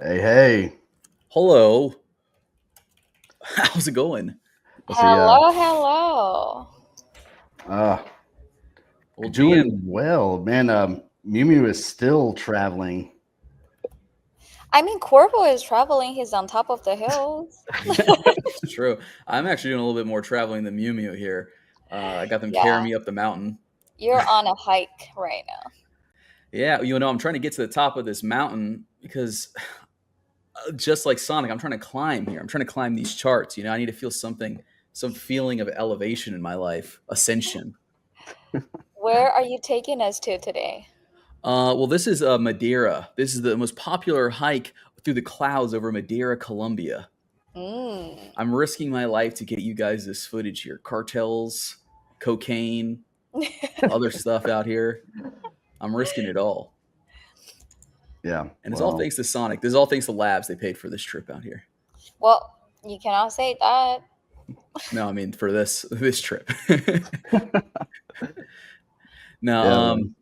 Hey, hey. Hello. How's it going? Let's see. Hello, hello. Uh, Well, GM. doing well, man. Mew Mew is still traveling. I mean, Corvo is traveling. He's on top of the hills. It's true. I'm actually doing a little bit more traveling than Mew Mew here. I got them carrying Yeah, me up the mountain. you're on a hike right now. Yeah, I'm trying to get to the top of this mountain because just like Sonic, I'm trying to climb here. I'm trying to climb these charts. I need to feel something, some feeling of elevation in my life, ascension. Where are you taking us to today? Well, this is Madeira. This is the most popular hike through the clouds over Madeira, Colombia. Mm. I'm risking my life to get you guys this footage here. Cartels, cocaine, other stuff out here. I'm risking it all. Yeah. And it's all Well, thanks to Sonic. This is all thanks to Labs. They paid for this trip out here. Well, you cannot say that. No, I mean for this trip. Now, yeah, man.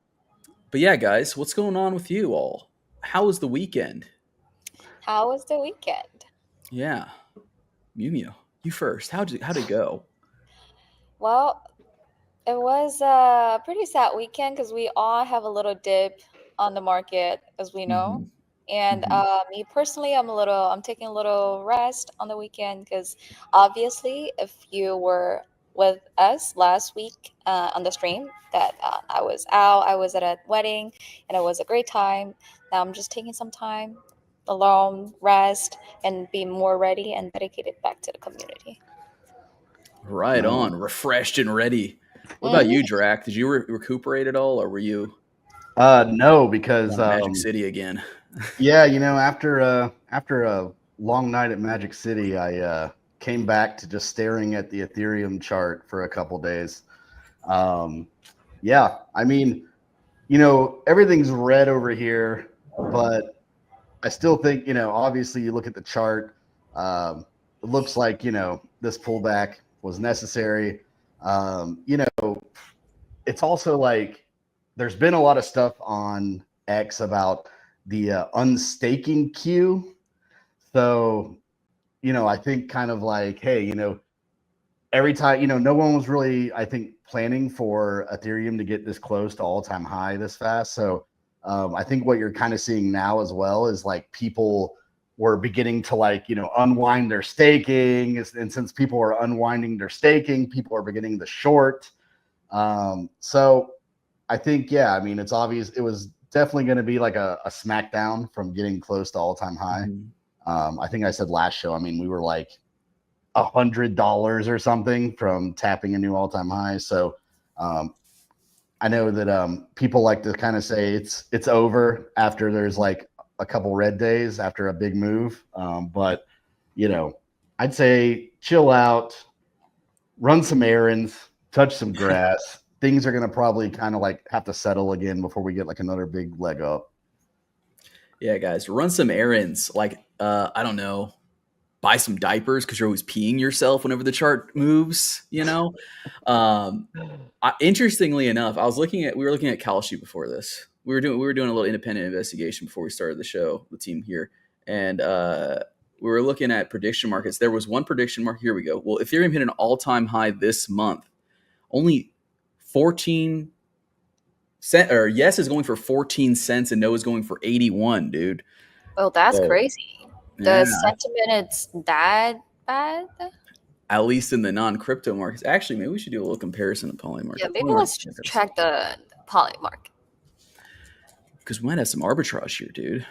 but yeah, guys, what's going on with you all? How was the weekend? How was the weekend? Yeah, Mew Mew, you first. How'd it go? Well, it was a pretty sad weekend because we all have a little dip on the market, as we know. Hmm. And Hmm. me personally, I'm taking a little rest on the weekend because obviously, if you were with us last week on the stream, that I was out, I was at a wedding, and it was a great time. Now I'm just taking some time alone, rest, and be more ready and dedicated back to the community. Right No. on, refreshed and ready. What about Hmm. you, Drac? Did you recuperate at all, or were you No, because down at Magic City again? yeah, after a long night at Magic City, I came back to just staring at the Ethereum chart for a couple days. Um, yeah, I mean, everything's red over here, but I still think, obviously you look at the chart, it looks like, this pullback was necessary. It's also like there's been a lot of stuff on X about the unstaking queue. So, I think kind of like, hey, every time, no one was really, I think, planning for Ethereum to get this close to all-time high this fast. So I think what you're kind of seeing now as well is like people were beginning to like, unwind their staking. And since people are unwinding their staking, people are beginning to short. So I think, yeah, I mean, it's obvious it was definitely going to be like a smackdown from getting close to all-time high. Mhm. I think I said last show, I mean, we were like $100 or something from tapping a new all-time high. So I know that people like to kind of say it's over after there's like a couple red days after a big move. But I'd say chill out, run some errands, touch some grass. Things are gonna probably kind of like have to settle again before we get like another big leg up. Yeah, guys, run some errands. Like, I don't know, buy some diapers because you're always peeing yourself whenever the chart moves. Interestingly enough, we were looking at Kalshi before this. We were doing a little independent investigation before we started the show, the team here, and we were looking at prediction markets. There was one prediction market. Here we go. Well, Ethereum hit an all-time high this month. Only 14 cent, or yes is going for 14 cents and no is going for 81, dude. Well, that's So crazy. yeah, The sentiment is that bad? at least in the non-crypto markets. Actually, maybe we should do a little comparison of poly Yeah, market. maybe Poly let's market just checkers. check the poly market. Because we might have some arbitrage here, dude.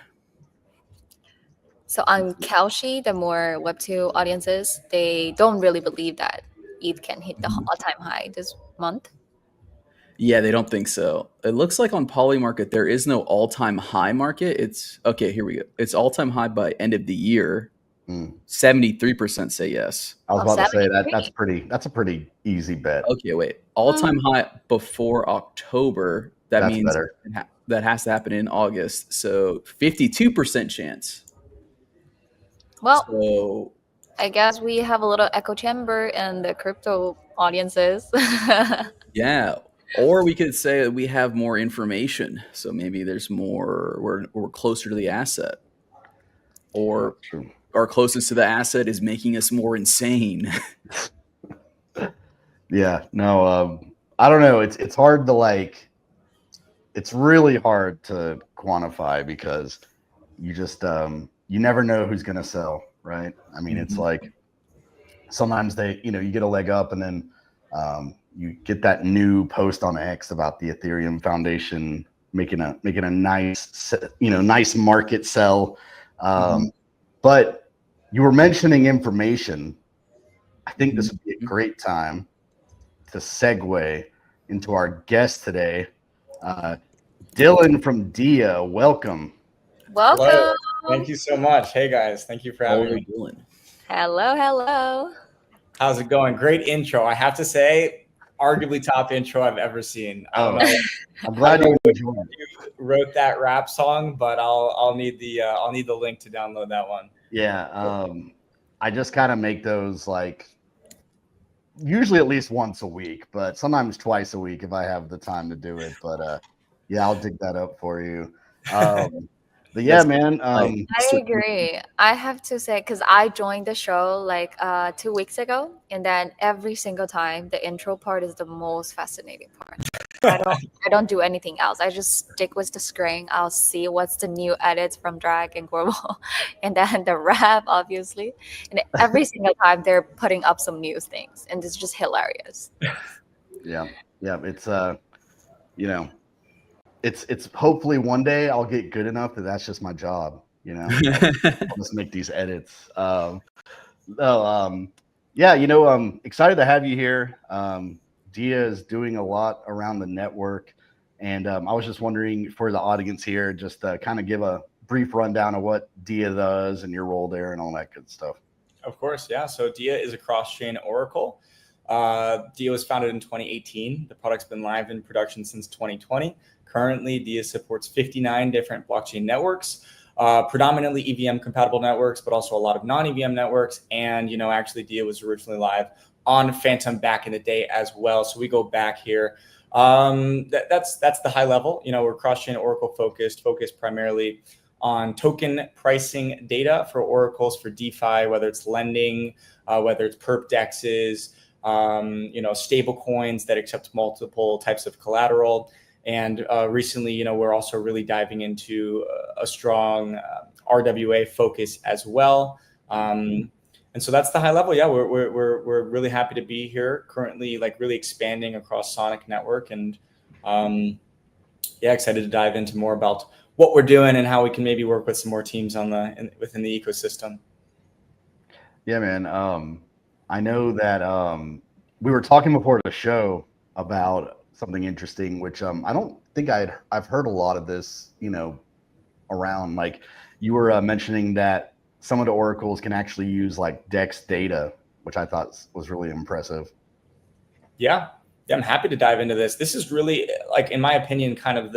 So on Kalshi, the more Web2 audiences, they don't really believe that ETH can hit the Mhm. all-time high this month. Yeah, they don't think so. It looks like on poly market there is no all-time high market. It's okay. Here we go. It's all-time high by end of the year. Mm. 73% say yes. I was Oh, about to say that 73. that's a pretty easy bet. Okay, wait. All-time high before October. That That's means better. that has to happen in August. So 52% chance. Well, So I guess we have a little echo chamber in the crypto audiences. yeah. Or we could say that we have more information. So maybe there's more, we're closer to the asset. or our closeness to the asset is making us more insane. Yeah, no, I don't know. It's hard to like. It's really hard to quantify because you just you never know who's going to sell, right? I mean, it's like sometimes you get a leg up, and then you get that new post on X about the Ethereum Foundation making a nice market sell. But you were mentioning information. I think this would be a great time to segue into our guest today, Dylan from Dia. Welcome. Welcome. Hello. Thank you so much. Hey guys, thank you for How are having you me. doing? Hello. How's it going? Great intro. I have to say, arguably top intro I've ever seen. I don't know. I'm glad you enjoyed it. You wrote that rap song, but I'll need the link to download that one. Yeah, I just kind of make those like usually at least once a week, but sometimes twice a week if I have the time to do it. But yeah, I'll dig that up for you. But yeah, man. I agree. I have to say, because I joined the show like 2 weeks ago, and then every single time the intro part is the most fascinating part. I don't do anything else. I just stick with the screen. I'll see what's the new edits from Drag and Global, and then the rap, obviously. And every single time they're putting up some new things, and it's just hilarious. Yeah, it's it's hopefully one day I'll get good enough that that's just my job. I'll just make these edits. Yeah, I'm excited to have you here. Dia is doing a lot around the network, and I was just wondering for the audience here, just kind of give a brief rundown of what Dia does and your role there and all that good stuff. Of course, yeah. So Dia is a cross-chain oracle. Dia was founded in 2018. The product's been live in production since 2020. Currently, Dia supports 59 different blockchain networks, predominantly EVM compatible networks, but also a lot of non-EVM networks. And, actually Dia was originally live on Phantom back in the day as well. So we go back here. That's the high level. We're cross-chain oracle focused primarily on token pricing data for oracles for DeFi, whether it's lending, whether it's perp dexes, stable coins that accept multiple types of collateral. And recently, we're also really diving into a strong RWA focus as well. And so that's the high level. Yeah, we're really happy to be here currently, like really expanding across Sonic Network, and excited to dive into more about what we're doing and how we can maybe work with some more teams within the ecosystem. Yeah, man. I know that we were talking before the show about something interesting, which I don't think I've heard a lot of this, around. Like you were mentioning that some of the oracles can actually use like Dex data, which I thought was really impressive. Yeah, I'm happy to dive into this. This is really, like, in my opinion, kind of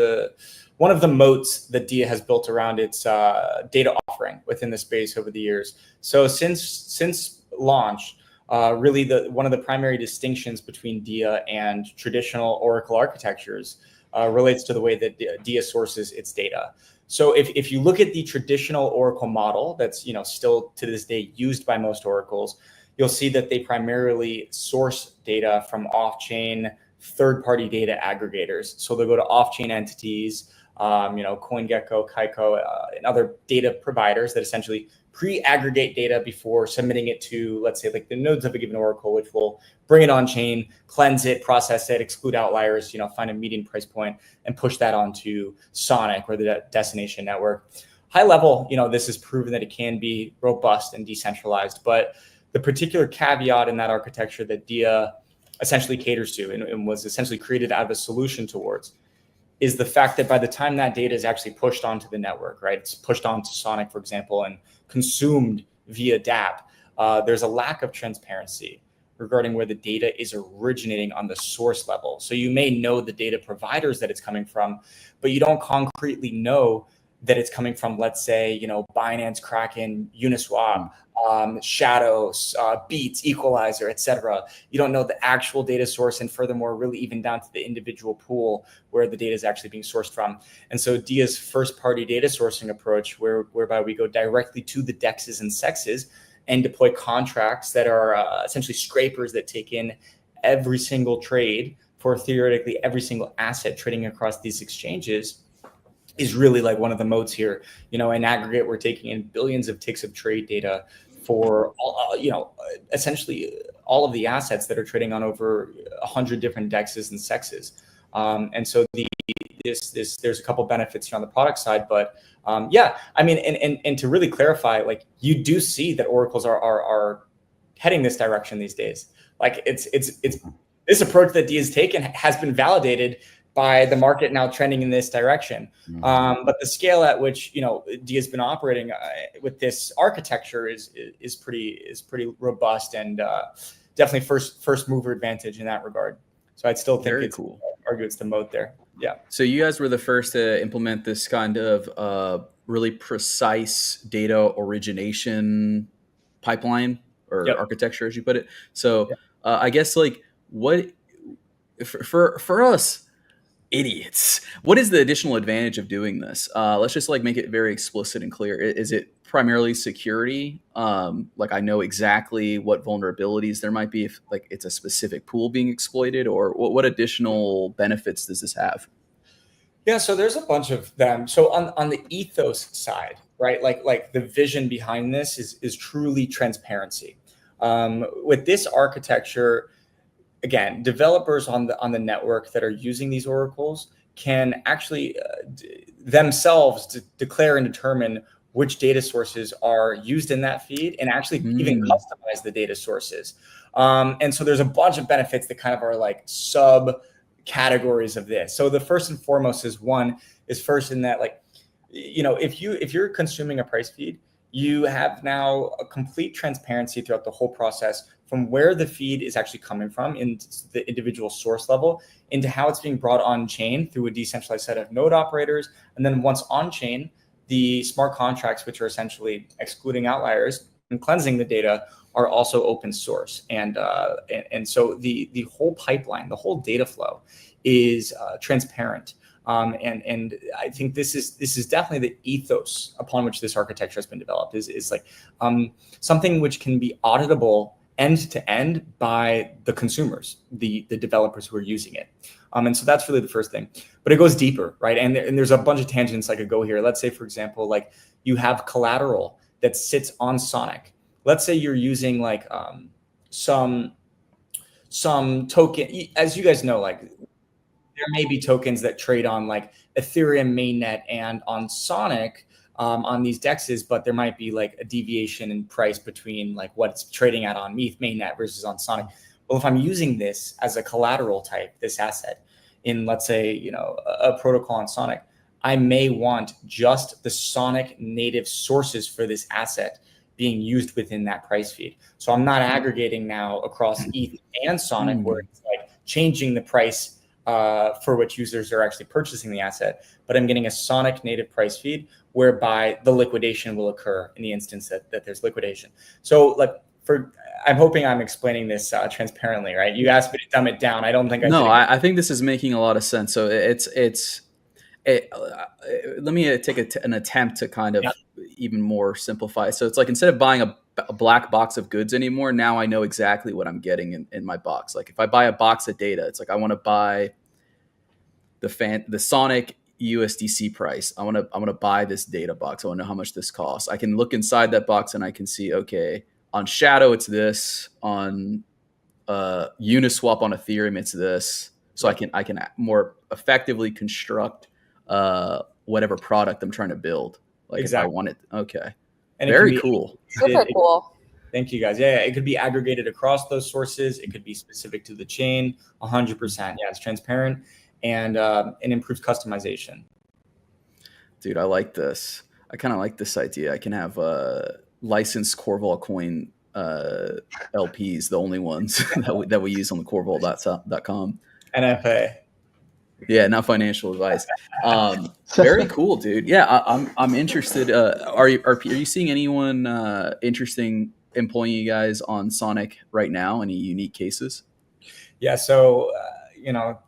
one of the moats that Dia has built around its data offering within the space over the years. So since launch, really one of the primary distinctions between Dia and traditional Oracle architectures relates to the way that Dia sources its data. So if you look at the traditional Oracle model that's still to this day used by most oracles, you'll see that they primarily source data from off-chain third-party data aggregators. So they'll go to off-chain entities, CoinGecko, Kaiko, and other data providers that essentially pre-aggregate data before submitting it to, let's say, like the nodes of a given oracle, which will bring it on chain, cleanse it, process it, exclude outliers, find a median price point, and push that onto Sonic or the destination network. High level, this has proven that it can be robust and decentralized, but the particular caveat in that architecture that Dia essentially caters to and was essentially created out of a solution towards is the fact that by the time that data is actually pushed onto the network, right, it's pushed onto Sonic, for example, and consumed via dApp, there's a lack of transparency regarding where the data is originating on the source level. So you may know the data providers that it's coming from, but you don't concretely know that it's coming from, let's say, Binance, Kraken, Uniswap, Shadow, Beats, Equalizer, etc. You don't know the actual data source, and furthermore, really even down to the individual pool where the data is actually being sourced from. And so DIA's first-party data sourcing approach, whereby we go directly to the DEXs and SEXs and deploy contracts that are essentially scrapers that take in every single trade for theoretically every single asset trading across these exchanges, is really like one of the moats here. In aggregate, we're taking in billions of ticks of trade data for essentially all of the assets that are trading on over 100 different DEXs and SEXs. And so there's a couple benefits here on the product side, but and to really clarify, like, you do see that oracles are heading this direction these days. Like it's this approach that DIA has taken has been validated by the market now trending in this direction. But the scale at which DIA has been operating with this architecture is pretty robust, and definitely first mover advantage in that regard. So I'd still think Very it's cool. Argue it's the moat there. Yeah. So you guys were the first to implement this kind of really precise data origination pipeline or architecture, as you put it. So I guess like what for us idiots, what is the additional advantage of doing this? Let's just like make it very explicit and clear. Is it primarily security? Like I know exactly what vulnerabilities there might be if like it's a specific pool being exploited, or what additional benefits does this have? Yeah, so there's a bunch of them. So on the ethos side, right? Like the vision behind this is truly transparency. With this architecture, again, developers on the network that are using these oracles can actually themselves declare and determine which data sources are used in that feed, and actually even customize the data sources. And so there's a bunch of benefits that kind of are like sub categories of this. So the first and foremost is first in that, like, if you're consuming a price feed, you have now a complete transparency throughout the whole process, from where the feed is actually coming from in the individual source level, into how it's being brought on chain through a decentralized set of node operators. And then once on chain, the smart contracts, which are essentially excluding outliers and cleansing the data, are also open source. And so the whole pipeline, the whole data flow is transparent. And I think this is definitely the ethos upon which this architecture has been developed, is like something which can be auditable end to end by the consumers, the developers who are using it. And so that's really the first thing, but it goes deeper, right? And there's a bunch of tangents I could go here. Let's say, for example, like you have collateral that sits on Sonic. Let's say you're using like some token, as you guys know, like there may be tokens that trade on like Ethereum mainnet and on Sonic, on these DEXs, but there might be like a deviation in price between like what it's trading at on ETH mainnet versus on Sonic. Well, if I'm using this as a collateral type, this asset in, let's say, a protocol on Sonic, I may want just the Sonic native sources for this asset being used within that price feed. So I'm not aggregating now across ETH and Sonic, where it's like changing the price for which users are actually purchasing the asset, but I'm getting a Sonic native price feed whereby the liquidation will occur in the instance that there's liquidation. So like I'm hoping I'm explaining this transparently, right? You asked me to dumb it down. I don't think I think this is making a lot of sense. So let me take an attempt to kind of even more simplify. So it's like, instead of buying a black box of goods anymore, now I know exactly what I'm getting in my box. Like if I buy a box of data, it's like I want to buy the Sonic USDC price. I want to buy this data box. I want to know how much this costs. I can look inside that box and I can see, okay, on Shadow it's this, on Uniswap on Ethereum it's this. So I can more effectively construct whatever product I'm trying to build. Like exactly. If I want it. Okay. And very cool. Super cool. Thank you guys. Yeah, it could be aggregated across those sources. It could be specific to the chain. 100%. Yeah, it's transparent and improves customization. Dude, I like this. I kind of like this idea. I can have licensed Corval coin LPs, the only ones that we use on the corval.com. NFA. Yeah, not financial advice. Very cool, dude. Yeah, I'm interested. Are you seeing anyone interesting employing you guys on Sonic right now? Any unique cases? Yeah. So,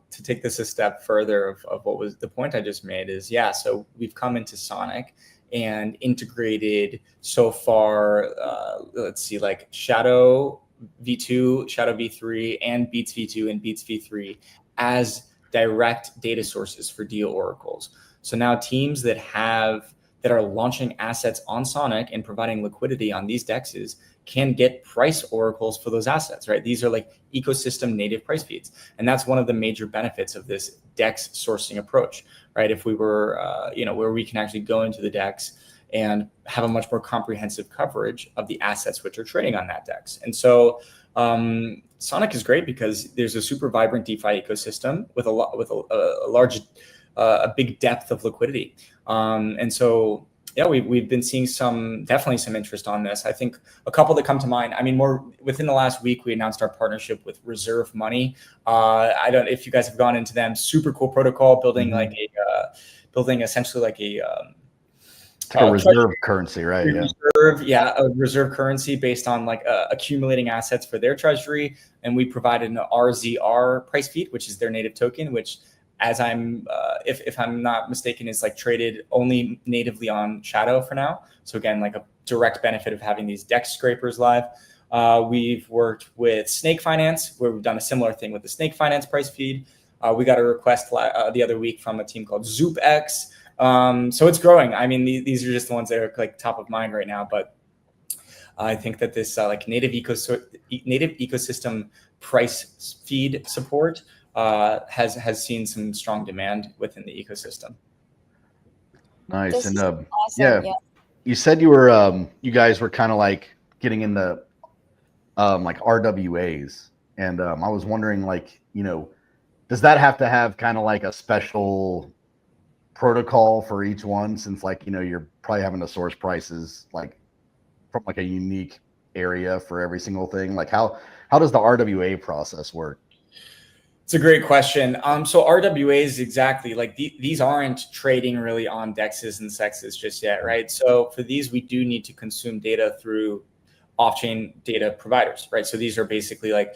to take this a step further of what was the point I just made is, so we've come into Sonic and integrated so far, let's see, like Shadow V2, Shadow V3, and Beats V2 and Beats V3 as direct data sources for deal oracles. So now teams that are launching assets on Sonic and providing liquidity on these dexes can get price oracles for those assets, right? These are like ecosystem native price feeds. And that's one of the major benefits of this DEX sourcing approach, right? If we were, where we can actually go into the DEX and have a much more comprehensive coverage of the assets which are trading on that DEX. And so Sonic is great because there's a super vibrant DeFi ecosystem with a big depth of liquidity. And so, we've been seeing definitely some interest on this. I think a couple that come to mind. I mean, more within the last week, we announced our partnership with Reserve Money. I don't know if you guys have gone into them. Super cool protocol, building building essentially like a reserve currency, right? A reserve currency based on like accumulating assets for their treasury. And we provided an RZR price feed, which is their native token, which, as if I'm not mistaken, is like traded only natively on Shadow for now. So again, like a direct benefit of having these DEX scrapers live. We've worked with Snake Finance, where we've done a similar thing with the Snake Finance price feed. We got a request the other week from a team called ZoopX. So it's growing. I mean, these are just the ones that are like top of mind right now, but I think that this like native ecosystem price feed support has seen some strong demand within the ecosystem. Nice. This And is awesome. yeah, you said you guys were kind of like getting into like RWAs, and I was wondering, like, does that have to have kind of like a special protocol for each one, since like you're probably having to source prices like from like a unique area for every single thing? Like how does the RWA process work? It's a great question. So RWAs, exactly, like these aren't trading really on DEXs and SEXs just yet, right? So for these, we do need to consume data through off-chain data providers, right? So these are basically like,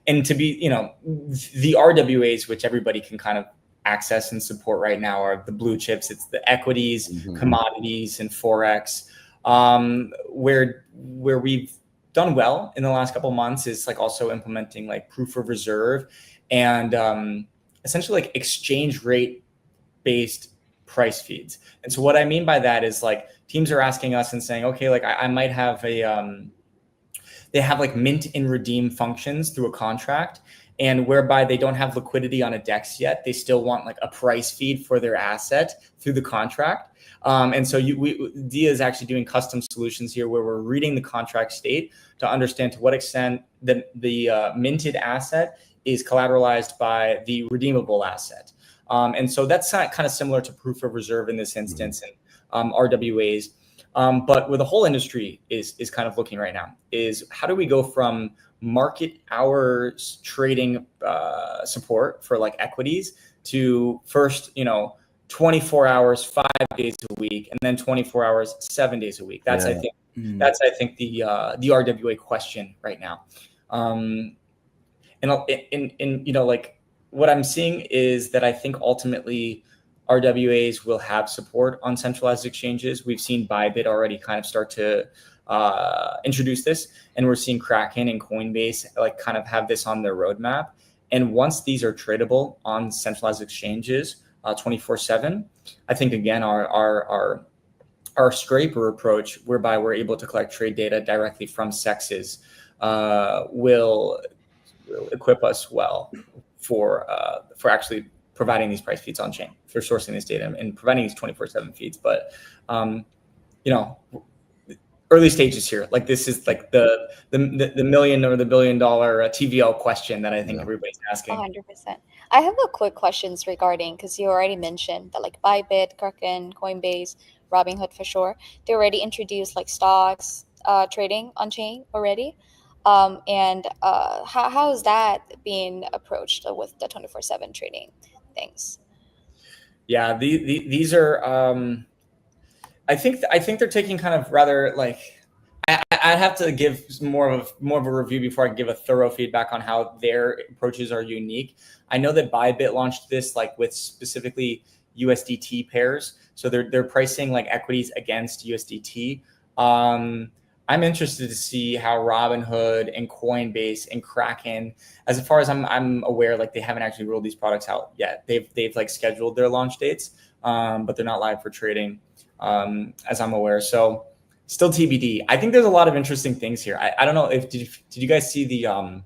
and to be, the RWAs, which everybody can kind of access and support right now, are the blue chips. It's the equities, commodities, and Forex. Where we've done well in the last couple of months is like also implementing like proof of reserve and essentially like exchange rate based price feeds. And so what I mean by that is like teams are asking us and saying, okay, like I might have they have like mint and redeem functions through a contract, and whereby they don't have liquidity on a DEX yet, they still want like a price feed for their asset through the contract. And so DIA is actually doing custom solutions here where we're reading the contract state to understand to what extent the minted asset is collateralized by the redeemable asset. And so that's kind of similar to proof of reserve in this instance and RWAs. But where the whole industry is kind of looking right now is how do we go from market hours trading support for like equities to first, 24 hours, 5 days a week, and then 24 hours, 7 days a week. That's, I think the RWA question right now. And like what I'm seeing is that I think ultimately RWAs will have support on centralized exchanges. We've seen Bybit already kind of start to introduce this, and we're seeing Kraken and Coinbase like kind of have this on their roadmap. And once these are tradable on centralized exchanges 24/7, I think again our scraper approach, whereby we're able to collect trade data directly from SEXs, will equip us well for actually providing these price feeds on chain, for sourcing this data and providing these 24/7 feeds. But early stages here. Like this is like the million or the $1 billion TVL question that I think everybody's asking. 100%. I have a quick questions regarding, because you already mentioned that like Bybit, Kraken, Coinbase, Robinhood for sure, they already introduced like stocks trading on chain already. And how is that being approached with the 24/7 trading? things. Yeah, these are. I think they're taking kind of rather like. I'd have to give more of a review before I give a thorough feedback on how their approaches are unique. I know that Bybit launched this like with specifically USDT pairs, so they're pricing like equities against USDT. I'm interested to see how Robinhood and Coinbase and Kraken, as far as I'm aware, like they haven't actually rolled these products out yet. They've like scheduled their launch dates, but they're not live for trading, as I'm aware. So still TBD. I think there's a lot of interesting things here. I don't know if did you guys see the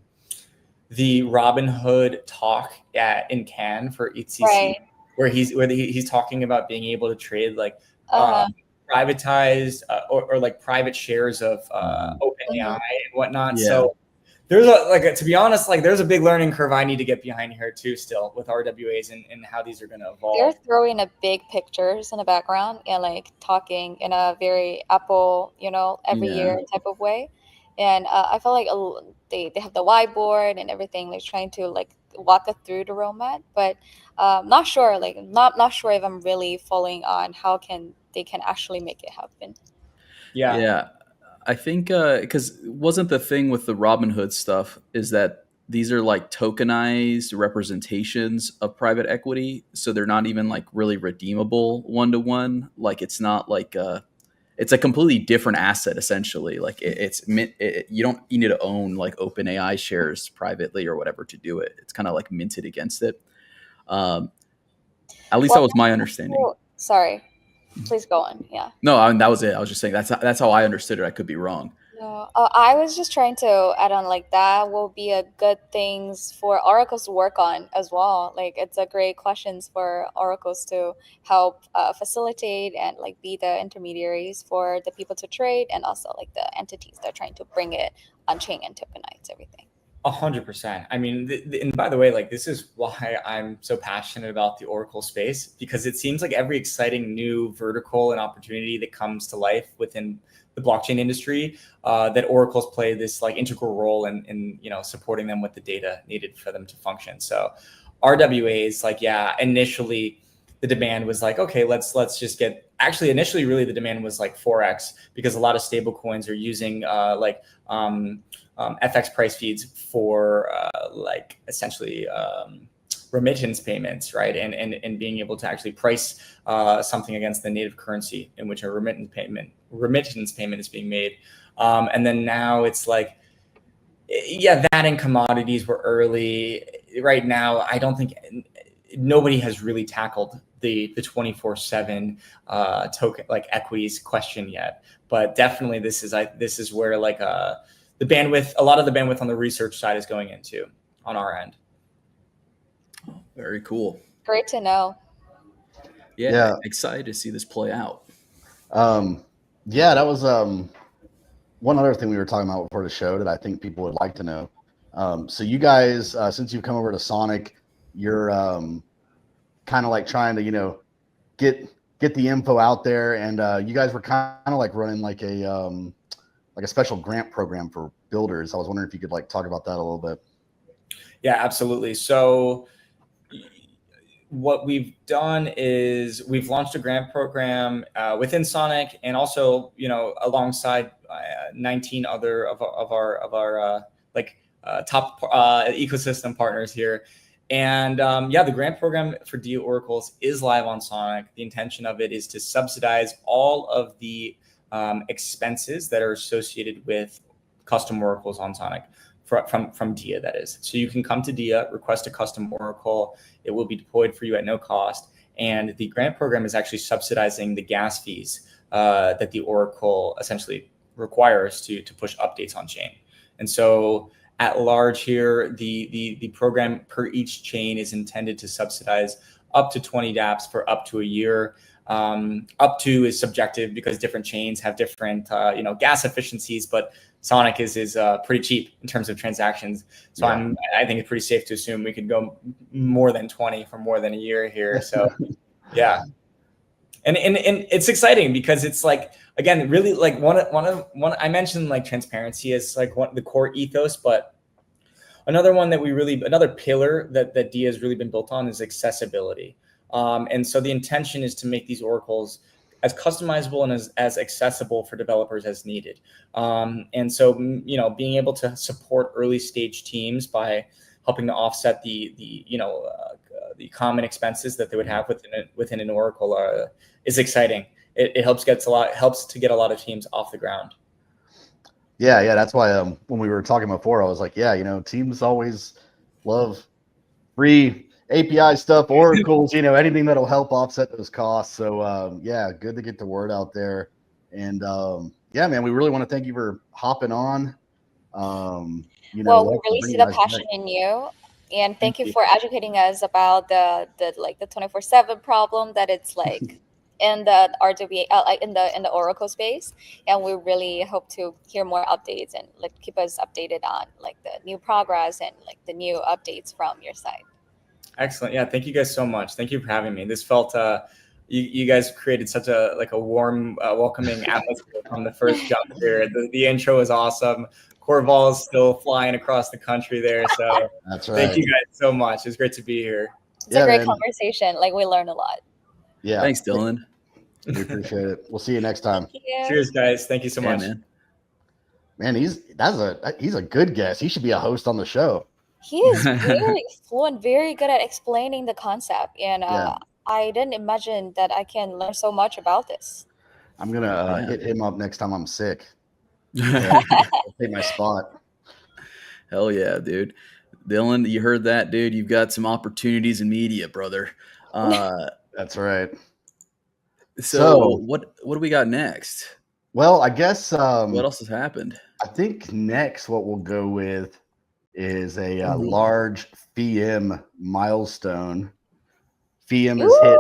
Robinhood talk in Cannes for ETC, Right. where he's talking about being able to trade like privatized or like private shares of OpenAI and whatnot. Yeah. So there's to be honest, like there's a big learning curve I need to get behind here too, still with RWAs and how these are going to evolve. They're throwing a big pictures in the background and like talking in a very Apple, every year type of way. And I feel like they have the whiteboard and everything, like trying to like walk us through the roadmap, but not sure, like not sure if I'm really following on how they can actually make it happen. Yeah. I think because wasn't the thing with the Robinhood stuff is that these are like tokenized representations of private equity, so they're not even like really redeemable one-to-one. Like it's not like it's a completely different asset essentially. Like you don't need to own like OpenAI shares privately or whatever to do it. It's kind of like minted against it. At least that was my understanding. Sorry. Please go on. Yeah. No, I mean, that was it. I was just saying that's how I understood it. I could be wrong. No, I was just trying to add on like that will be a good things for oracles to work on as well. Like it's a great questions for oracles to help facilitate and like be the intermediaries for the people to trade and also like the entities that are trying to bring it on chain and tokenize everything. 100%. I mean, and by the way, like this is why I'm so passionate about the Oracle space, because it seems like every exciting new vertical and opportunity that comes to life within the blockchain industry, that Oracle's play this like integral role in supporting them with the data needed for them to function. So RWAs, like, yeah, initially the demand was like, okay, let's just get, actually initially really the demand was like 4x because a lot of stable coins are using FX price feeds for like essentially remittance payments, right? And being able to actually price something against the native currency in which a remittance payment is being made. And then now it's like, yeah, that and commodities were early. Right now, I don't think nobody has really tackled the 24/7 token like equities question yet. But definitely this is where like the bandwidth, a lot of the bandwidth on the research side is going into on our end. Very cool. Great to know. Yeah. Excited to see this play out. Yeah, that was one other thing we were talking about before the show that I think people would like to know. So you guys, since you've come over to Sonic, you're kind of like trying to, get the info out there, and you guys were kind of like running like a special grant program for builders. I was wondering if you could like talk about that a little bit. Yeah, absolutely. So what we've done is we've launched a grant program within Sonic, and also alongside 19 other of our top ecosystem partners here. And the grant program for DIA Oracles is live on Sonic. The intention of it is to subsidize all of the expenses that are associated with custom oracles on Sonic from DIA, that is. So you can come to DIA, request a custom oracle. It will be deployed for you at no cost. And the grant program is actually subsidizing the gas fees that the oracle essentially requires to push updates on chain. And so at large here, the program per each chain is intended to subsidize up to 20 dApps for up to a year. Up to is subjective because different chains have different gas efficiencies, but Sonic is pretty cheap in terms of transactions. So yeah. I think it's pretty safe to assume we could go more than 20 for more than a year here. So yeah. And it's exciting because it's like, again, really like one I mentioned like transparency as like the core ethos, but Another one that another pillar that DIA has really been built on is accessibility. And so the intention is to make these oracles as customizable and as accessible for developers as needed. And so, being able to support early stage teams by helping to offset the common expenses that they would have within an oracle is exciting. It helps to get a lot of teams off the ground. Yeah, that's why when we were talking before, I was like, teams always love free API stuff, oracles, anything that'll help offset those costs. So good to get the word out there. And man, we really want to thank you for hopping on. We really see the passion in you, and thank you for educating us about the 24/7 problem that it's like in the RWA, in the Oracle space. And we really hope to hear more updates and keep us updated on the new progress and the new updates from your side. Excellent. Yeah, thank you guys so much. Thank you for having me. This felt you guys created such a warm, welcoming atmosphere from the first jump here. The intro was awesome. Corval is still flying across the country there. So that's right. Thank you guys so much. It's great to be here. It's a great conversation. We learned a lot. Yeah. Thanks, Dylan. We appreciate it. We'll see you next time. Cheers, guys. Thank you so much. Man, he's a good guest. He should be a host on the show. He is very fluent, very good at explaining the concept. And I didn't imagine that I can learn so much about this. I'm going to hit him up next time I'm sick. Take my spot. Hell yeah, dude. Dylan, you heard that, dude. You've got some opportunities in media, brother. That's right. So what do we got next? Well, I guess what else has happened? I think next what we'll go with is a large FeeM milestone. FeeM has hit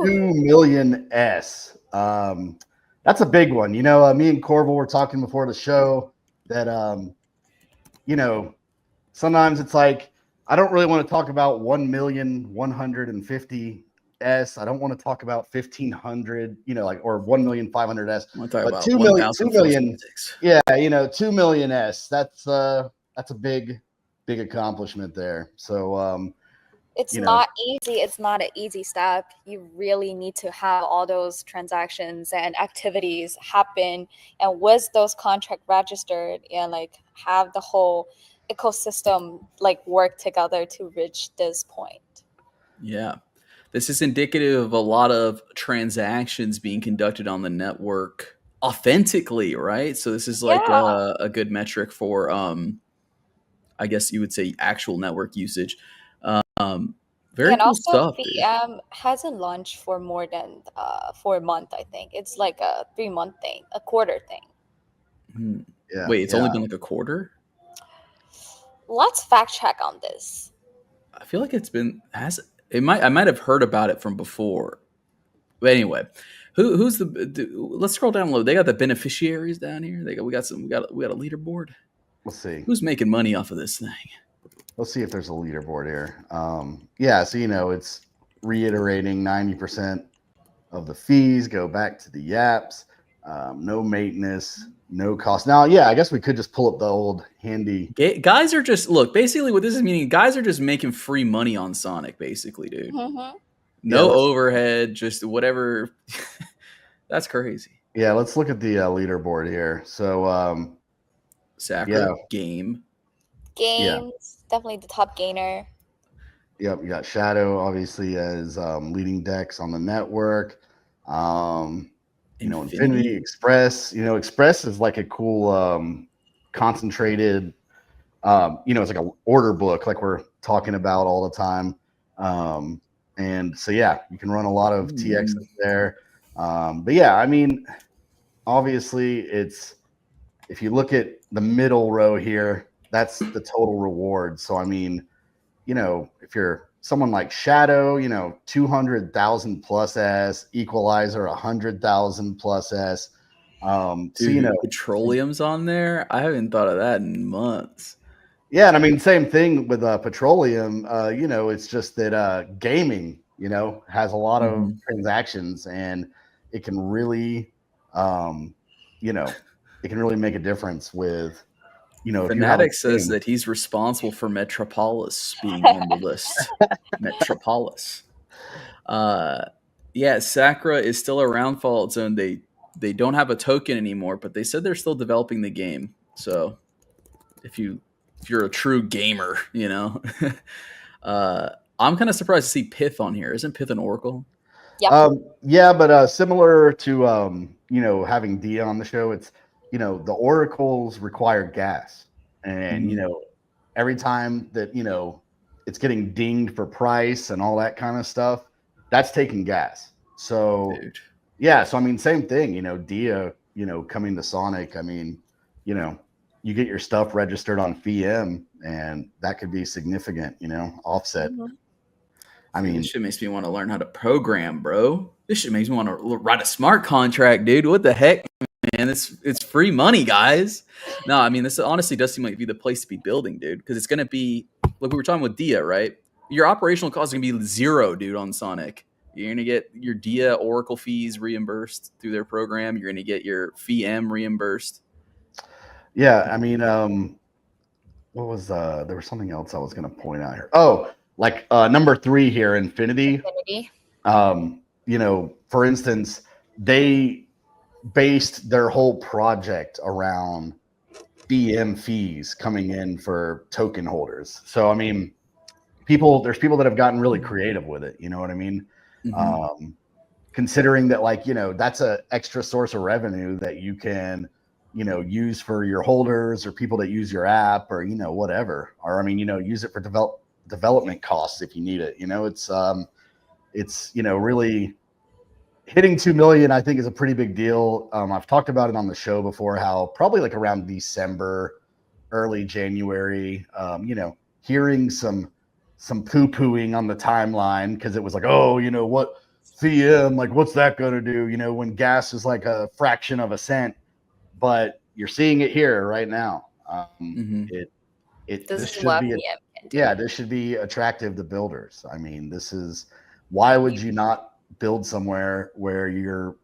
2 million S. That's a big one. Me and Corval were talking before the show that sometimes it's like I don't really want to talk about 1,150,000 S. I don't want to talk about 1,500, or 1,500,000 S. I want to talk about 2 million. Yeah, 2 million S. That's a big accomplishment there. So it's not easy. It's not an easy step. You really need to have all those transactions and activities happen, and with those contract registered, and have the whole ecosystem work together to reach this point. Yeah. This is indicative of a lot of transactions being conducted on the network authentically, right? So this is a good metric for, I guess you would say, actual network usage. Very cool stuff. FeeM hasn't launched for more than 4 months, I think. It's like a 3-month thing, a quarter thing. Yeah. Wait, it's only been a quarter? Let's fact check on this. I feel like I might have heard about it from before. But anyway, who's let's scroll down low. They got the beneficiaries down here. We got a leaderboard. Let's see. Who's making money off of this thing? Let's see if there's a leaderboard here. So it's reiterating 90% of the fees go back to the yaps. No maintenance, no cost. Now, I guess we could just pull up the old handy. Guys are just basically what this is meaning. Guys are just making free money on Sonic, basically, dude. Mm-hmm. No overhead, just whatever. That's crazy. Yeah, let's look at the leaderboard here. So, Sacra Games, definitely the top gainer. Yep, you got Shadow obviously as leading Dex on the network. Infinity Express. Express is like a cool concentrated. It's like an order book, like we're talking about all the time. And so you can run a lot of TX there. Obviously it's, if you look at the middle row here, that's the total reward. So if you're someone like Shadow, 200,000 plus S, Equalizer 100,000 plus S. Petroleum's on there. I haven't thought of that in months. Yeah, and same thing with Petroleum. It's just that gaming, has a lot of transactions, and it can really, it can really make a difference with you know, if you have Fanatic says that he's responsible for Metropolis being on the list. Metropolis. Yeah, Sakura is still around Fallout Zone. They don't have a token anymore, but they said they're still developing the game. So if you're a true gamer, you know, I'm kind of surprised to see Pith on here. Isn't Pith an Oracle? Yeah. Yeah, but similar to you know, having Dia on the show, it's, you know, the oracles require gas, and you know, every time that, you know, it's getting dinged for price and all that kind of stuff, that's taking gas. So Dude. yeah, so I mean, same thing, you know, Dia, you know, coming to Sonic, I mean, you know, you get your stuff registered on FeeM, and that could be significant, you know, offset. Mhm. I mean, this shit makes me want to learn how to program, bro. This shit makes me want to write a smart contract, dude. What the heck, man? It's free money, guys. No, I mean, this honestly does seem like be the place to be building, dude, because it's gonna be like we were talking with Dia, right? Your operational cost is gonna be 0, dude, on Sonic. You're gonna get your Dia Oracle fees reimbursed through their program. You're gonna get your FeeM reimbursed. yeah, I mean, what was there was something else I was going to point out here. Oh, like number 3 here, Infinity. You know, for instance, they based their whole project around BM fees coming in for token holders. So I mean, there's people that have gotten really creative with it. You know what I mean? Considering that, like, you know, that's an extra source of revenue that you can, you know, use for your holders or people that use your app, or, you know, whatever, or I mean, you know, use it for development costs if you need it. You know, it's you know, really hitting 2 million, I think, is a pretty big deal. I've talked about it on the show before, how probably like around December, early January, you know, hearing some poo-pooing on the timeline, because it was like, oh, you know what, FeeM, like, what's that going to do, you know, when gas is like a fraction of a cent. But you're seeing it here right now. This should be this should be attractive to builders. I mean, why would you not build somewhere where you're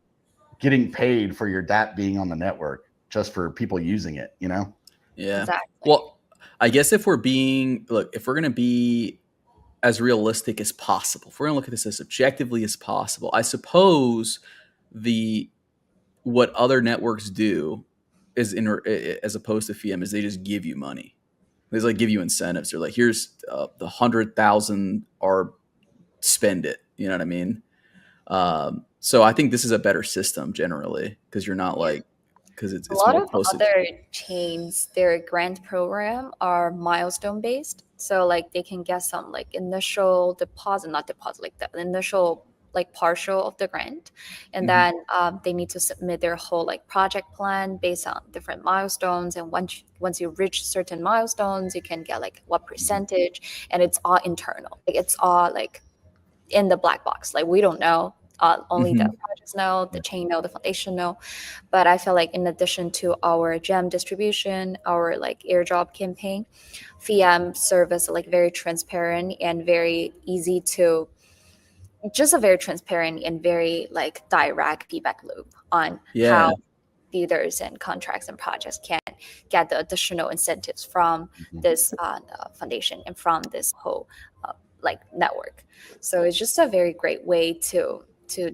getting paid for your DApp being on the network just for people using it, you know? Yeah. Exactly. Well, I guess if we're going to be as realistic as possible, if we're going to look at this as objectively as possible, I suppose what other networks do is as opposed to FeeM is they just give you money. They just like give you incentives. They're like, here's the 100,000 or spend it. You know what I mean? So I think this is a better system generally, because you're not like, because it's a lot more of closely. other chains, their grant program are milestone based, so like they can get some like initial deposit, not deposit, like the initial like partial of the grant, and then they need to submit their whole like project plan based on different milestones, and once you reach certain milestones, you can get like what percentage, and it's all internal, like it's all like in the black box, like we don't know. Only the projects know, the chain know, the foundation know. But I feel like in addition to our gem distribution, our like airdrop campaign, FeeM serve as like very transparent and very easy to, just a very transparent and very like direct feedback loop on how builders and contracts and projects can get the additional incentives from this foundation and from this whole like network. So it's just a very great way to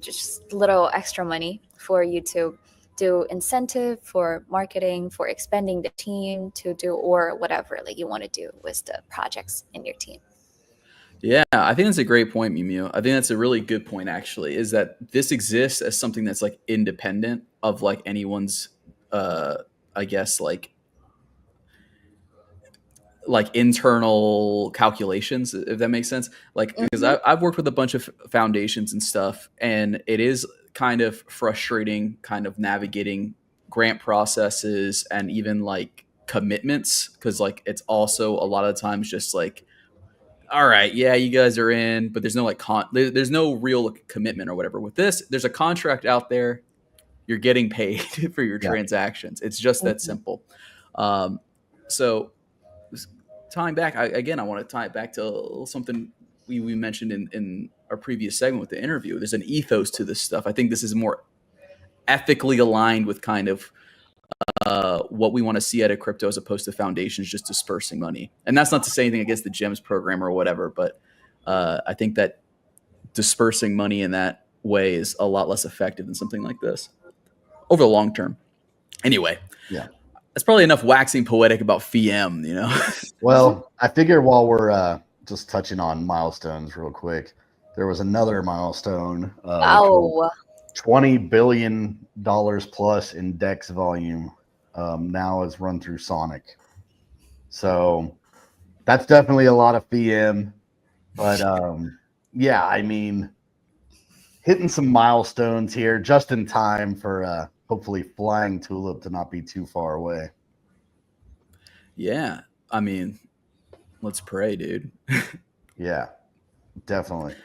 just little extra money for you to do incentive for marketing, for expanding the team to do, or whatever like you want to do with the projects in your team. Yeah, I think that's a great point, Miu. I think that's a really good point, actually, is that this exists as something that's like independent of like anyone's, I guess, like internal calculations, if that makes sense. Like, because I've worked with a bunch of foundations and stuff, and it is kind of frustrating kind of navigating grant processes and even like commitments, because like it's also a lot of times just like, all right, yeah, you guys are in, but there's no like there's no real commitment or whatever. With this, there's a contract out there, you're getting paid for your transactions. It's just that simple. So tying back, I want to tie it back to something we mentioned in our previous segment with the interview. There's an ethos to this stuff. I think this is more ethically aligned with kind of what we want to see out of crypto as opposed to foundations just dispersing money. And that's not to say anything against the GEMS program or whatever, but I think that dispersing money in that way is a lot less effective than something like this over the long term. Anyway, yeah, that's probably enough waxing poetic about FeeM, you know? Well, I figure while we're just touching on milestones real quick, there was another milestone. Oh, $20 billion plus in Dex volume now is run through Sonic. So that's definitely a lot of FeeM. But yeah, I mean, hitting some milestones here just in time for hopefully Flying Tulip to not be too far away. Yeah. I mean, let's pray, dude. Yeah, definitely.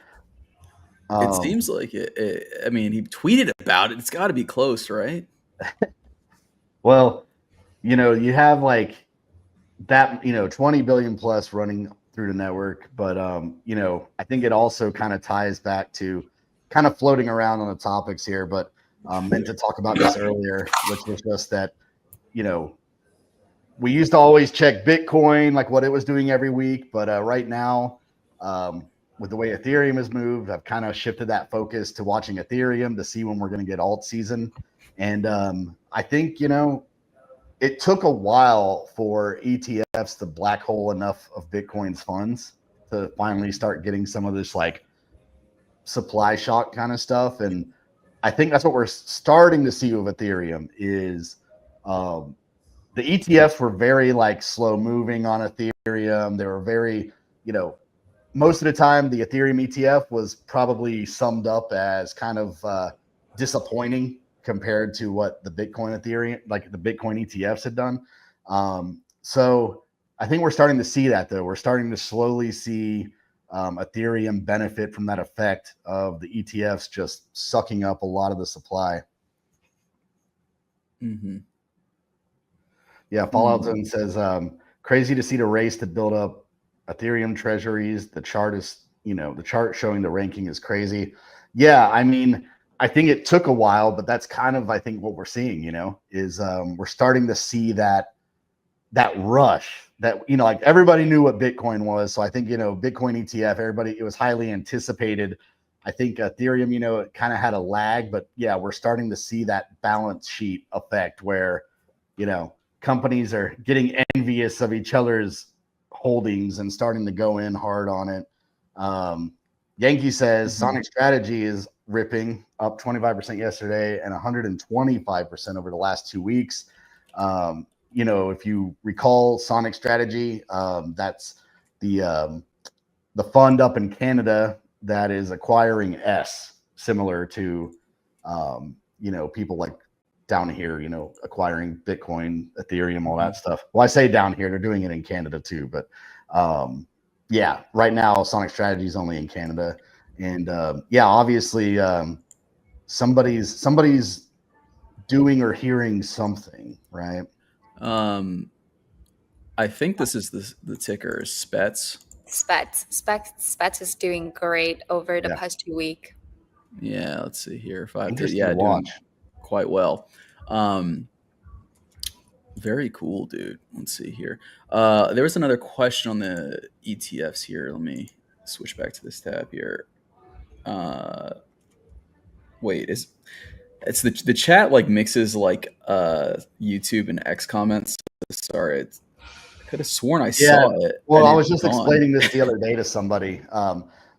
It seems like it. I mean, he tweeted about it. It's got to be close, right? Well, you know, you have like that, you know, 20 billion plus running through the network. But, you know, I think it also kind of ties back to kind of floating around on the topics here, but meant to talk about this earlier, which was just that, you know, we used to always check Bitcoin, like what it was doing every week. But right now, with the way Ethereum has moved, I've kind of shifted that focus to watching Ethereum to see when we're going to get alt season. And I think, you know, it took a while for ETFs to black hole enough of Bitcoin's funds to finally start getting some of this like supply shock kind of stuff. And I think that's what we're starting to see with Ethereum is the ETFs were very like slow moving on Ethereum. They were very, you know, most of the time the Ethereum ETF was probably summed up as kind of disappointing compared to what the Bitcoin Ethereum, like the Bitcoin ETFs had done. So I think we're starting to see that though. We're starting to slowly see Ethereum benefit from that effect of the ETFs just sucking up a lot of the supply. Mm-hmm. Yeah, Fallout Zone says, crazy to see the race to build up Ethereum treasuries. The chart is, you know, the chart showing the ranking is crazy. Yeah, I mean, I think it took a while, but that's kind of, I think, what we're seeing, you know, is we're starting to see that rush that, you know, like everybody knew what Bitcoin was. So I think, you know, Bitcoin ETF, everybody, it was highly anticipated. I think Ethereum, you know, it kind of had a lag, but yeah, we're starting to see that balance sheet effect where, you know, companies are getting envious of each other's holdings and starting to go in hard on it. Yankee says Sonic Strategy is ripping up 25% yesterday and 125% over the last 2 weeks. You know, if you recall Sonic Strategy, that's the fund up in Canada that is acquiring similar to, you know, people like down here, you know, acquiring Bitcoin, Ethereum, all that stuff. Well, I say down here, they're doing it in Canada too, but yeah, right now Sonic Strategy is only in Canada. And yeah, obviously somebody's doing or hearing something, right? I think this is the ticker is Spets. Spets is doing great over the past 2 weeks. Yeah, let's see here. Doing quite well. Very cool, dude. Let's see here. There was another question on the ETFs here. Let me switch back to this tab here. Wait, it's the chat like mixes like YouTube and X comments. Sorry, I could have sworn I saw it. Well, I was just explaining this the other day to somebody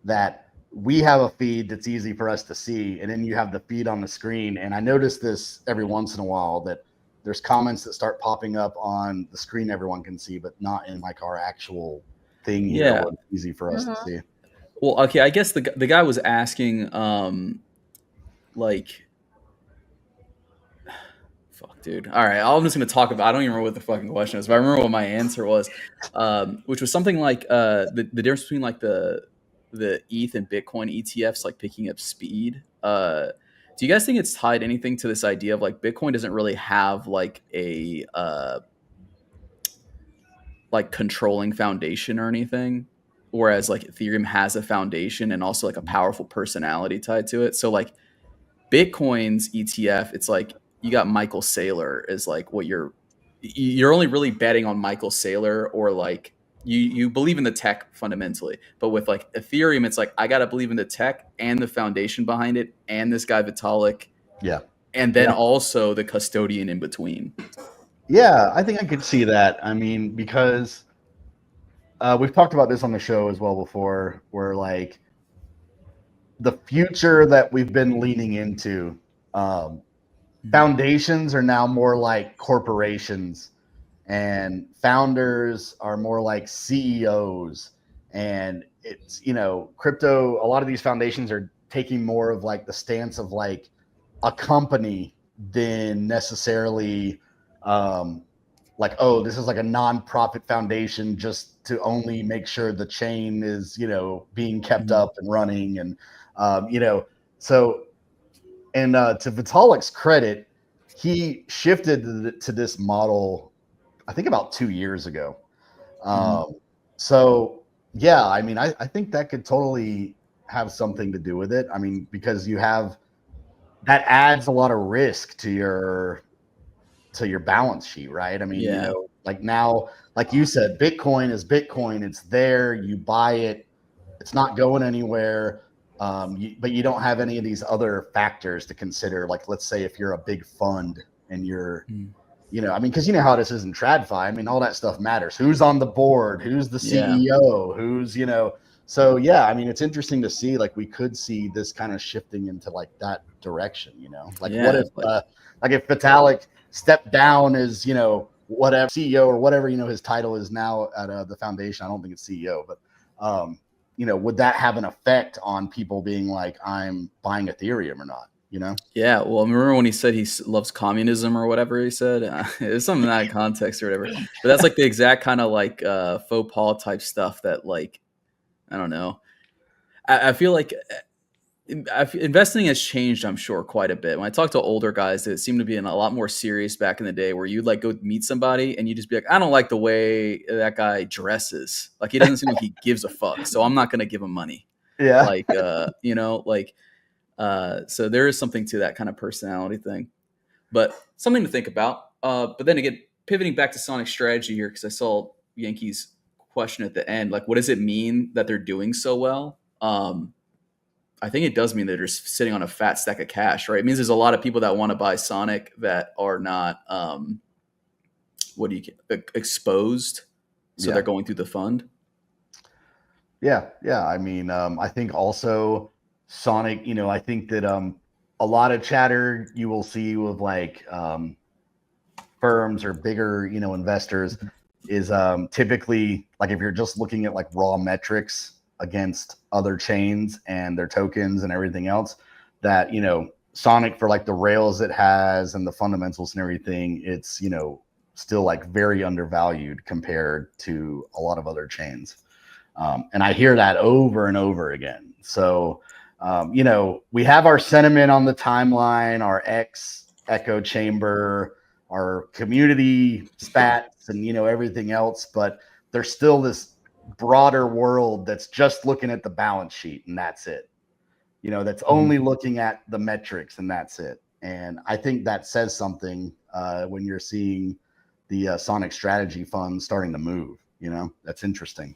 that we have a feed that's easy for us to see, and then you have the feed on the screen. And I notice this every once in a while that there's comments that start popping up on the screen everyone can see, but not in like our actual thing here. Yeah, it's easy for us to see. Well, okay, I guess the guy was asking, like, fuck, dude. All right, I'm just gonna talk about. I don't even remember what the fucking question was, but I remember what my answer was, which was something like the difference between like the ETH and Bitcoin ETFs, like picking up speed. Do you guys think it's tied anything to this idea of like Bitcoin doesn't really have like a like controlling foundation or anything, whereas like Ethereum has a foundation and also like a powerful personality tied to it? So like Bitcoin's ETF, it's like you got Michael Saylor is like what you're you're only really betting on Michael Saylor, or like you believe in the tech fundamentally. But with like Ethereum, it's like I gotta believe in the tech and the foundation behind it, and this guy Vitalik, Yeah. and then also the custodian in between. Yeah, I think I could see that. I mean, because we've talked about this on the show as well before, where like the future that we've been leaning into, foundations are now more like corporations, and founders are more like CEOs. And it's, crypto, a lot of these foundations are taking more of like the stance of like a company than necessarily like, oh, this is like a non-profit foundation just to only make sure the chain is, being kept up and running. And, so, and to Vitalik's credit, he shifted to this model, I think about 2 years ago. So yeah, I mean, I think that could totally have something to do with it. I mean, because that adds a lot of risk to your balance sheet, right? I mean, like now, like you said, Bitcoin is Bitcoin. It's there. You buy it. It's not going anywhere. But you don't have any of these other factors to consider. Like, let's say if you're a big fund and you're, I mean, because you know how this is in TradFi. I mean, all that stuff matters. Who's on the board? Who's the CEO? Who's, So yeah, I mean, it's interesting to see. Like, we could see this kind of shifting into like that direction. Like what if, like if Vitalik stepped down as, whatever CEO or whatever, his title is now at the foundation. I don't think it's CEO, but would that have an effect on people being like, I'm buying Ethereum or not? Yeah. Well, I remember when he said he loves communism or whatever he said. It was something in that context or whatever. But that's like the exact kind of like faux pas type stuff that, like, I don't know. I feel like investing has changed, I'm sure, quite a bit. When I talk to older guys, it seemed to be a lot more serious back in the day, where you'd like go meet somebody and you just be like, I don't like the way that guy dresses. Like, he doesn't seem like he gives a fuck, so I'm not going to give him money. Yeah. Like, so there is something to that kind of personality thing, but something to think about. But then again, pivoting back to Sonic strategy here, because I saw Yankee's question at the end, like, what does it mean that they're doing so well? I think it does mean they're just sitting on a fat stack of cash, right? It means there's a lot of people that want to buy Sonic that are not, exposed. So they're going through the fund. Yeah. I mean, I think also Sonic, I think that a lot of chatter you will see with like firms or bigger, investors is typically like, if you're just looking at like raw metrics against other chains and their tokens and everything else, that, Sonic, for like the rails it has and the fundamentals and everything, it's, still like very undervalued compared to a lot of other chains. And I hear that over and over again. So, we have our sentiment on the timeline, our X echo chamber, our community spats, and, everything else, but there's still this broader world that's just looking at the balance sheet, and that's it. That's only looking at the metrics, and that's it. And I think that says something when you're seeing the Sonic strategy fund starting to move. That's interesting.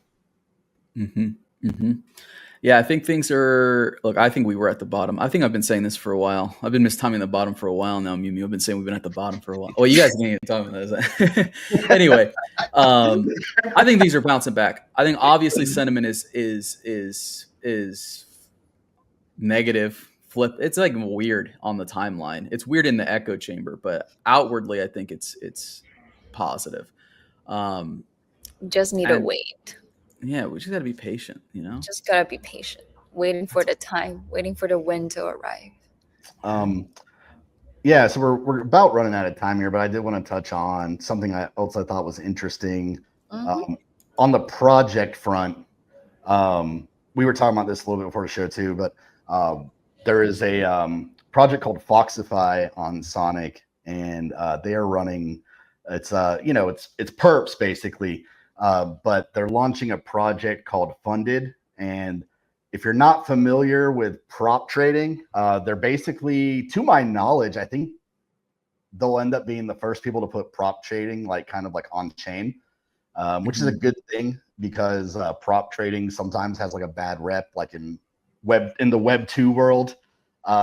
Yeah, I think things are. Look, I think we were at the bottom. I think I've been saying this for a while. I've been mistiming the bottom for a while now, Mew. I've been saying we've been at the bottom for a while. Well, you guys can't even talk about that. Anyway, I think these are bouncing back. I think obviously sentiment is negative. Flip. It's like weird on the timeline. It's weird in the echo chamber, but outwardly, I think it's positive. Just need to wait. Yeah, we just got to be patient, Just got to be patient, waiting for the time, waiting for the wind to arrive. Yeah, so we're about running out of time here, but I did want to touch on something else I thought was interesting. On the project front, we were talking about this a little bit before the show too, but there is a project called Foxify on Sonic, and they are running, it's perps basically. But they're launching a project called Funded. And if you're not familiar with prop trading, they're basically, to my knowledge, I think they'll end up being the first people to put prop trading like kind of like on chain, which is a good thing because prop trading sometimes has like a bad rep, like in the Web 2 world,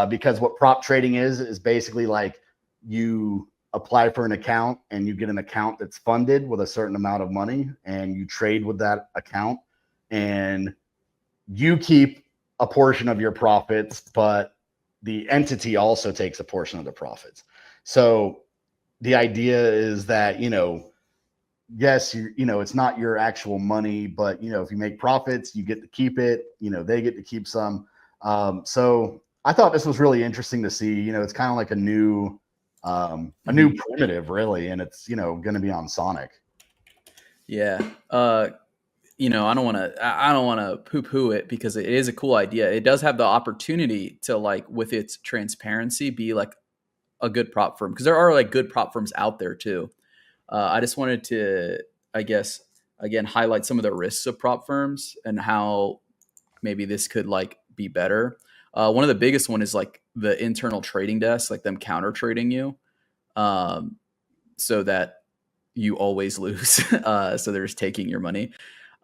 because what prop trading is basically like you apply for an account and you get an account that's funded with a certain amount of money and you trade with that account and you keep a portion of your profits, but the entity also takes a portion of the profits. So the idea is that, yes, it's not your actual money, but, if you make profits, you get to keep it, they get to keep some. So I thought this was really interesting to see, it's kind of like a new primitive really. And it's, going to be on Sonic. Yeah. I don't want to poo-poo it because it is a cool idea. It does have the opportunity to, like, with its transparency, be like a good prop firm, because there are like good prop firms out there too. I just wanted to, I guess, again, highlight some of the risks of prop firms and how maybe this could like be better. One of the biggest one is like the internal trading desk, like them counter trading you, so that you always lose. So they're just taking your money.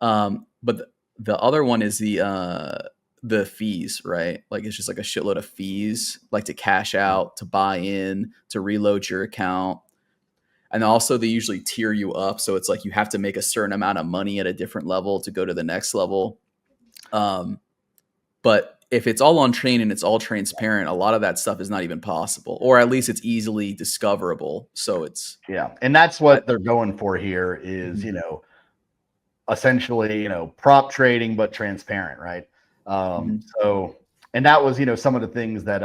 But the other one is the fees, right? Like it's just like a shitload of fees, like to cash out, to buy in, to reload your account. And also they usually tier you up. So it's like you have to make a certain amount of money at a different level to go to the next level. But if it's all on chain and it's all transparent, a lot of that stuff is not even possible, or at least it's easily discoverable. So it's, and that's what they're going for here is, essentially, prop trading, but transparent, right? So, and that was, some of the things that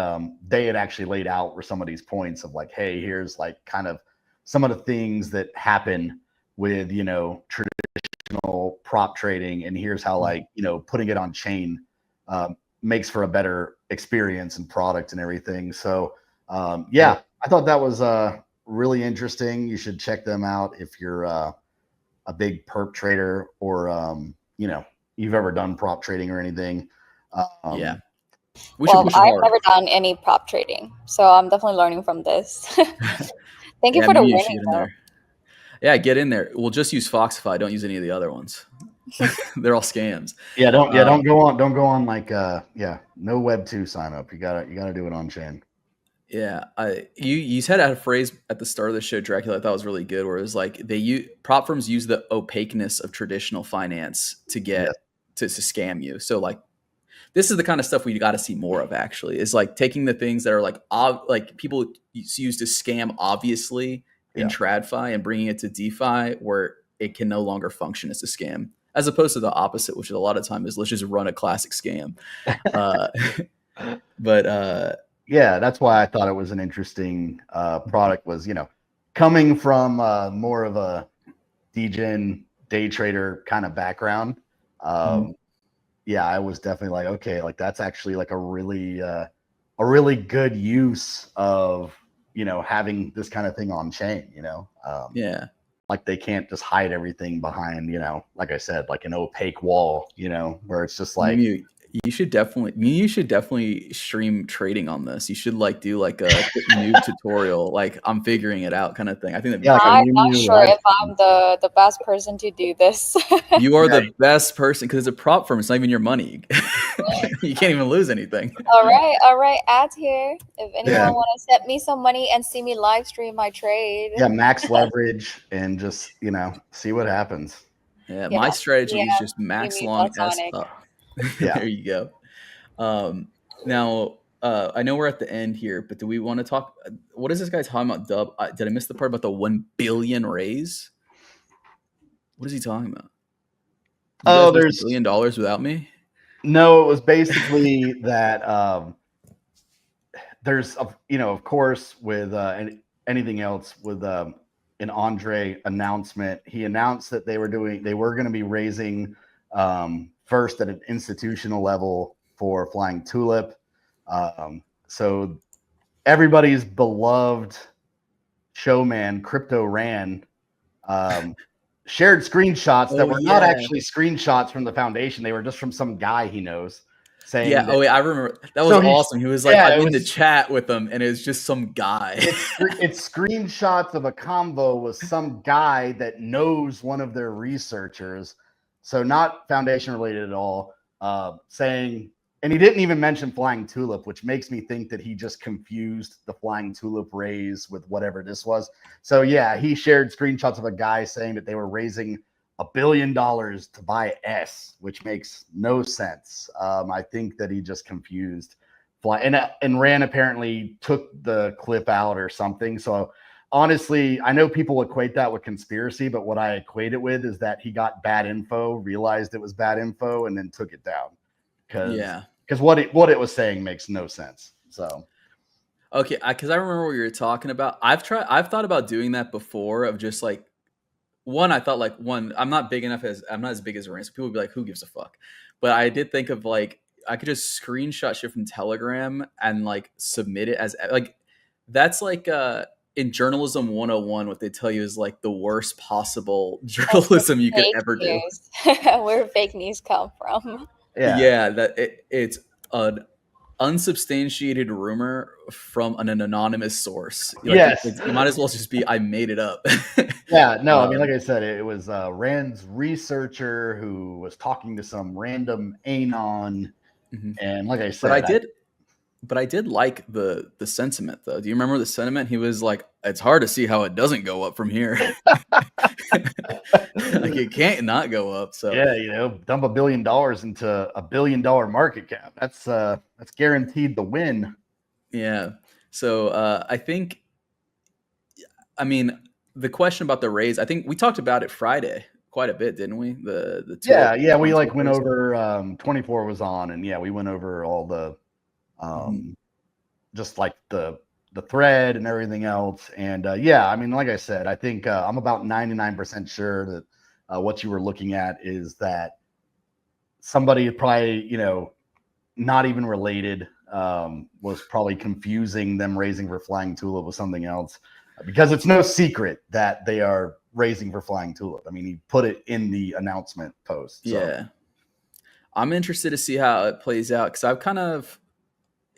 they had actually laid out were some of these points of like, hey, here's like kind of some of the things that happen with, traditional prop trading. And here's how like, putting it on chain makes for a better experience and product and everything. So, I thought that was really interesting. You should check them out if you're a big perp trader or, you've ever done prop trading or anything. Well, I've never done any prop trading, so I'm definitely learning from this. Thank you for the warning, though. Yeah, get in there. We'll just use Foxify. Don't use any of the other ones. They're all scams. Don't go on like no Web 2 sign up. You gotta do it on chain. Yeah, you said a phrase at the start of the show, Dracula, I thought was really good, where it was like prop firms use the opaqueness of traditional finance to get to scam you. So like this is the kind of stuff we got to see more of. Actually, is like taking the things that are like people use to scam obviously in TradFi and bringing it to DeFi where it can no longer function as a scam, as opposed to the opposite, which a lot of time is let's just run a classic scam. But that's why I thought it was an interesting product. Was coming from more of a degen day trader kind of background. I was definitely like, okay, like that's actually like a really good use of having this kind of thing on chain. Like they can't just hide everything behind like I said, like an opaque wall. Where it's just like. You should definitely stream trading on this. You should like do like a noob tutorial, like I'm figuring it out kind of thing. I think I'm not sure if I'm the best person to do this. You are the best person because it's a prop firm. It's not even your money. You can't even lose anything. All right. Ads here. If anyone want to send me some money and see me live stream my trade. Yeah, max leverage and just see what happens. Yeah, my strategy is just max long S up. There you go. Now, I know we're at the end here, but do we want to talk? What is this guy talking about? Dub? Did I miss the part about the 1 billion raise? What is he talking about? There's $1 billion without me. No, it was basically that there's of course with anything else with an Andre announcement. He announced that they were going to be raising. First at an institutional level for Flying Tulip. So everybody's beloved showman, Crypto Ran, shared screenshots that were not actually screenshots from the foundation. They were just from some guy he knows. saying Yeah. that, Oh, wait, I remember that was So he's- awesome. He was like, yeah, I'm it in the was- chat with him, and it's just some guy. it's screenshots of a convo with some guy that knows one of their researchers, so not foundation related at all, saying, and he didn't even mention Flying Tulip, which makes me think that he just confused the Flying Tulip raise with whatever this was. So yeah, he shared screenshots of a guy saying that they were raising $1 billion to buy S, which makes no sense. I think that he just confused Fly, and Rand apparently took the clip out or something. So honestly, I know people equate that with conspiracy, but what I equate it with is that he got bad info, realized it was bad info, and then took it down. Because what it was saying makes no sense. So Okay, because I remember what you were talking about. I've thought about doing that before. Of just like I thought like I'm not as big as Rand. So people would be like, who gives a fuck? But I did think of like I could just screenshot shit from Telegram and like submit it as like that's like in journalism 101, what they tell you is like the worst possible journalism you could ever do. Where fake news come from. Yeah, that it's an unsubstantiated rumor from an anonymous source. Yes. You might as well just be, I made it up. Yeah, no, I mean, like I said, it was Rand's researcher who was talking to some random anon, and like I said, but I did like the sentiment though. Do you remember the sentiment? He was like, it's hard to see how it doesn't go up from here. Like it can't not go up. So yeah, dump $1 billion into $1 billion market cap. That's guaranteed the win. Yeah. So I think, I mean, the question about the raise, I think we talked about it Friday quite a bit, didn't we? The yeah, we like went over 24 was on, and yeah, we went over all the just like the thread and everything else. And yeah, I mean, like I said, I think I'm about 99% sure that what you were looking at is that somebody probably, not even related, was probably confusing them raising for Flying Tulip with something else, because it's no secret that they are raising for Flying Tulip. I mean, he put it in the announcement post. So. Yeah. I'm interested to see how it plays out, because I've kind of,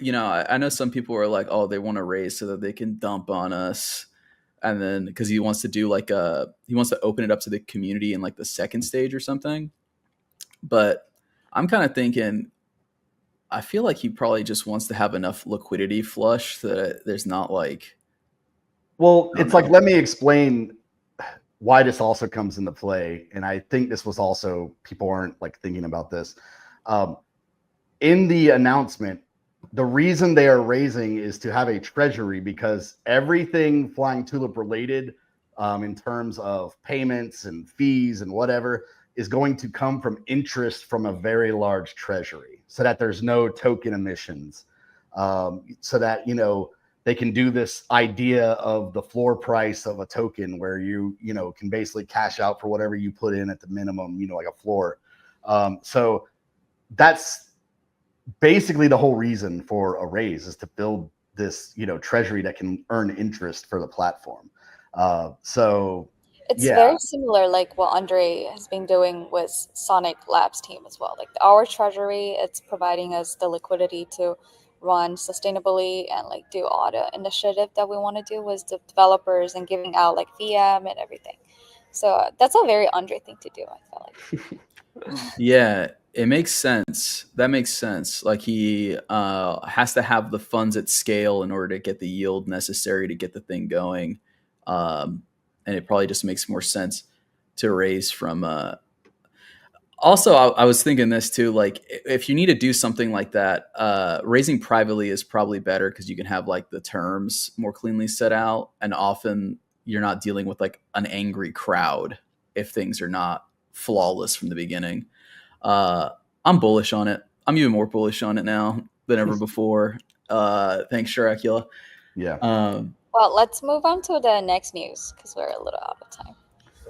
I know some people are like, oh, they want to raise so that they can dump on us. And then because he wants to do like he wants to open it up to the community in like the second stage or something. But I'm kind of thinking, I feel like he probably just wants to have enough liquidity flush that there's not like. Well, it's like, let me explain why this also comes into play. And I think this was also, people aren't like thinking about this. In the announcement, the reason they are raising is to have a treasury, because everything Flying Tulip related, in terms of payments and fees and whatever, is going to come from interest from a very large treasury, so that there's no token emissions, so that, they can do this idea of the floor price of a token where you can basically cash out for whatever you put in at the minimum, like a floor. So that's basically the whole reason for a raise, is to build this, treasury that can earn interest for the platform. So it's very similar, like what Andre has been doing with Sonic Labs team as well. Like our treasury, it's providing us the liquidity to run sustainably and like do all the initiative that we want to do with the developers and giving out like FeeM and everything. So that's a very Andre thing to do, I feel like. Yeah, it makes sense. That makes sense. Like he has to have the funds at scale in order to get the yield necessary to get the thing going. And it probably just makes more sense to raise from. Also, I was thinking this too, like if you need to do something like that, raising privately is probably better, because you can have like the terms more cleanly set out. And often you're not dealing with like an angry crowd if things are not flawless from the beginning. I'm bullish on it. I'm even more bullish on it now than ever before. Thanks, Sharacula. Yeah. Well, let's move on to the next news, because we're a little out of time.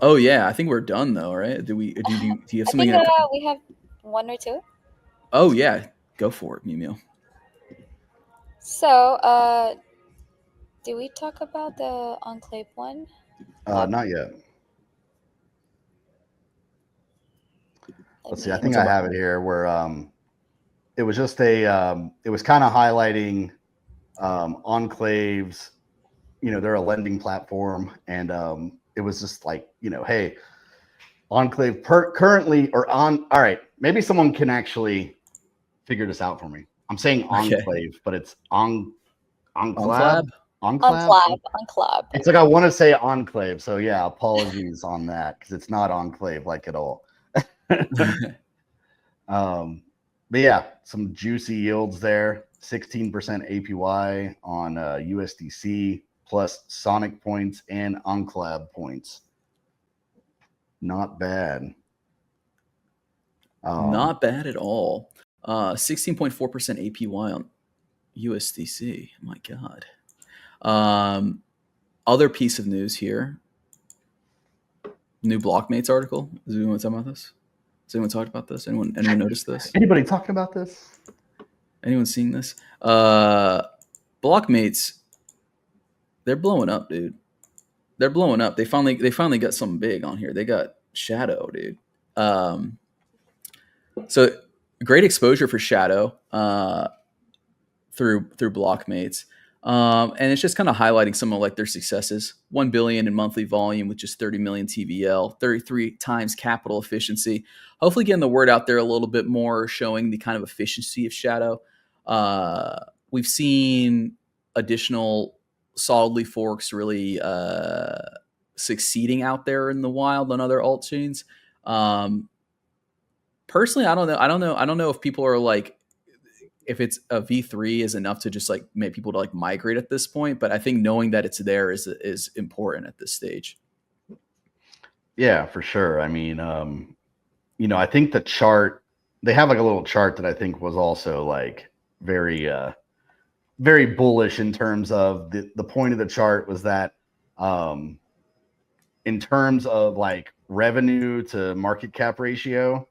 Oh yeah, I think we're done though, right? Do you have something? I think we have one or two. Oh yeah, go for it, Mew. So, did we talk about the Enclave one? Not yet. Let's see. I think I have it here where it was just it was kind of highlighting Enclave's, they're a lending platform, and it was just like, hey, Enclave currently or on. All right, maybe someone can actually figure this out for me. I'm saying Enclave, but it's Enclave. Enclave? Enclave. It's like I want to say Enclave, so yeah, apologies on that because it's not Enclave like at all. But yeah, some juicy yields there. 16% APY on USDC plus Sonic points and Enclave points. Not bad. Not bad at all. 16.4% APY on USDC. My God. Other piece of news here. New Blockmates article. Is anyone talking about this? Has anyone talked about this? Anyone noticed this? Anybody talking about this? Anyone seeing this? Blockmates, they're blowing up, dude. They're blowing up. They finally got something big on here. They got Shadow, dude. So great exposure for Shadow through Blockmates. And it's just kind of highlighting some of like their successes. 1 billion in monthly volume with just 30 million TVL, 33 times capital efficiency. Hopefully getting the word out there a little bit more, showing the kind of efficiency of Shadow. We've seen additional solidly forks really succeeding out there in the wild on other alt chains. Personally, I don't know if people are like, if it's a V3 is enough to just like make people to like migrate at this point. But I think knowing that it's there is important at this stage. Yeah, for sure. I mean, I think the chart, they have like a little chart that I think was also like very, very bullish in terms of the point of the chart was that in terms of like revenue to market cap ratio,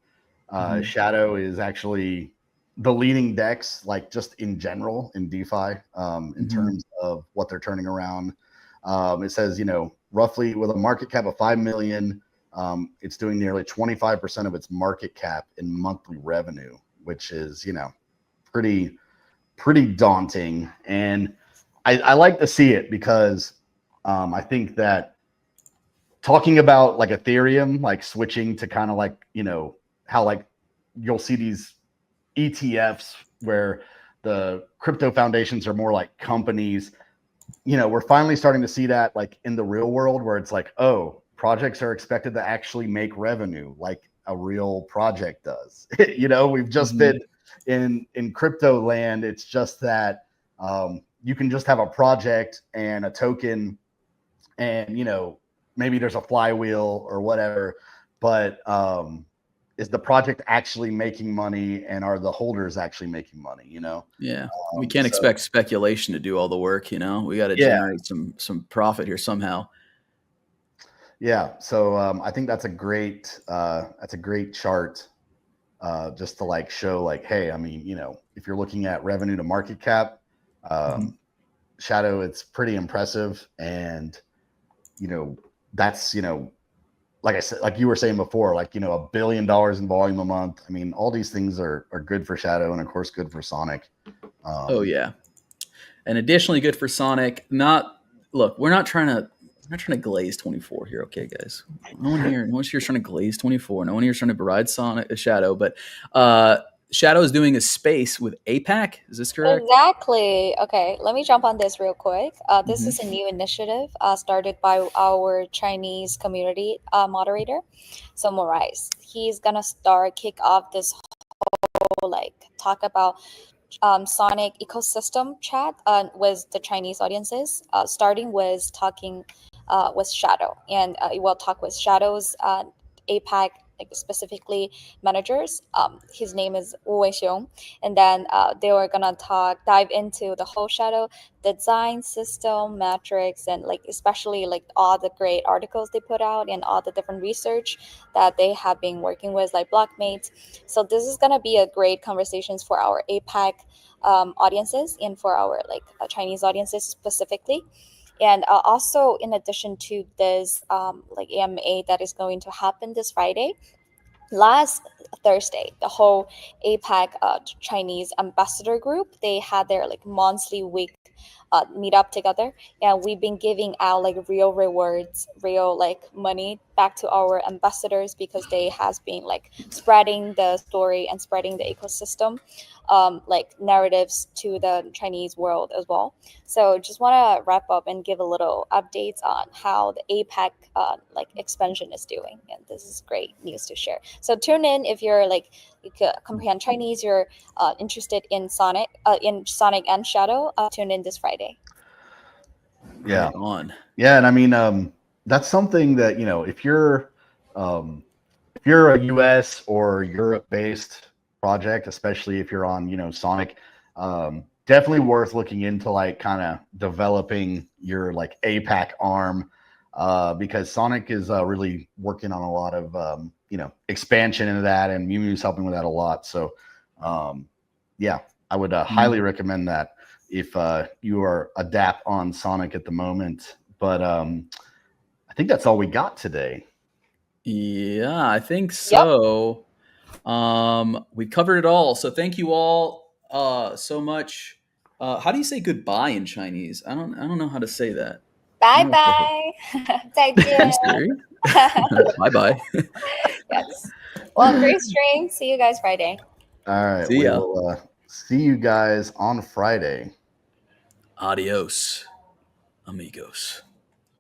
Shadow is actually the leading DEX, like just in general in DeFi, in terms of what they're turning around. It says, roughly with a market cap of 5 million, it's doing nearly 25% of its market cap in monthly revenue, which is, pretty daunting. And I like to see it because I think that talking about like Ethereum, like switching to kind of like, how like you'll see these ETFs where the crypto foundations are more like companies. We're finally starting to see that like in the real world where it's like, oh, projects are expected to actually make revenue like a real project does. We've just been in crypto land. It's just that you can just have a project and a token and, maybe there's a flywheel or whatever, but is the project actually making money and are the holders actually making money, Yeah. We can't expect speculation to do all the work, we got to generate some profit here somehow. Yeah. So I think that's a great chart just to like show like, hey, I mean, if you're looking at revenue to market cap, Shadow, it's pretty impressive. And, that's, like I said, like you were saying before, like, $1 billion in volume a month. I mean, all these things are good for Shadow and of course good for Sonic. Oh yeah. And additionally good for Sonic. We're not trying to glaze 24 here. Okay, guys, no one here is trying to glaze 24. No one here is trying to beride Sonic, Shadow, but Shadow is doing a space with APAC. Is this correct? Exactly. Okay, let me jump on this real quick. This is a new initiative started by our Chinese community moderator, so Morais. He's gonna kick off this whole talk about Sonic ecosystem chat with the Chinese audiences, starting with talking with Shadow, and we'll talk with Shadow's APAC, specifically managers. His name is Wu Weixiong, and then they were gonna dive into the whole Shadow design system, metrics, and especially all the great articles they put out and all the different research that they have been working with, like Blockmates. So this is gonna be a great conversations for our APAC audiences and for our Chinese audiences specifically. And also, in addition to this AMA that is going to happen this Friday, last Thursday, the whole APAC Chinese ambassador group, they had their like monthly week meet up together, and we've been giving out like real rewards, real like money back to our ambassadors, because they has been like spreading the story and spreading the ecosystem like narratives to the Chinese world as well. So just want to wrap up and give a little updates on how the APAC like expansion is doing, and this is great news to share. So tune in if you're like you could comprehend Chinese, you're interested in Sonic and Shadow. Tune in this Friday. Yeah. Right on. Yeah, and I mean, that's something that, you know, if you're a US or Europe based project, especially if you're on, you know, Sonic, definitely worth looking into, like kind of developing your like APAC arm, because Sonic is really working on a lot of you know, expansion into that, and Mimi's helping with that a lot. So yeah, I would highly recommend that if you are a DApp on Sonic at the moment. But I think that's all we got today. Yeah, I think so. We covered it all. So thank you all so much. How do you say goodbye in Chinese? I don't know how to say that. Bye bye. 再见. Bye bye. Yes. Well, great stream. See you guys Friday. All right. See ya. Will see you guys on Friday. Adios, amigos.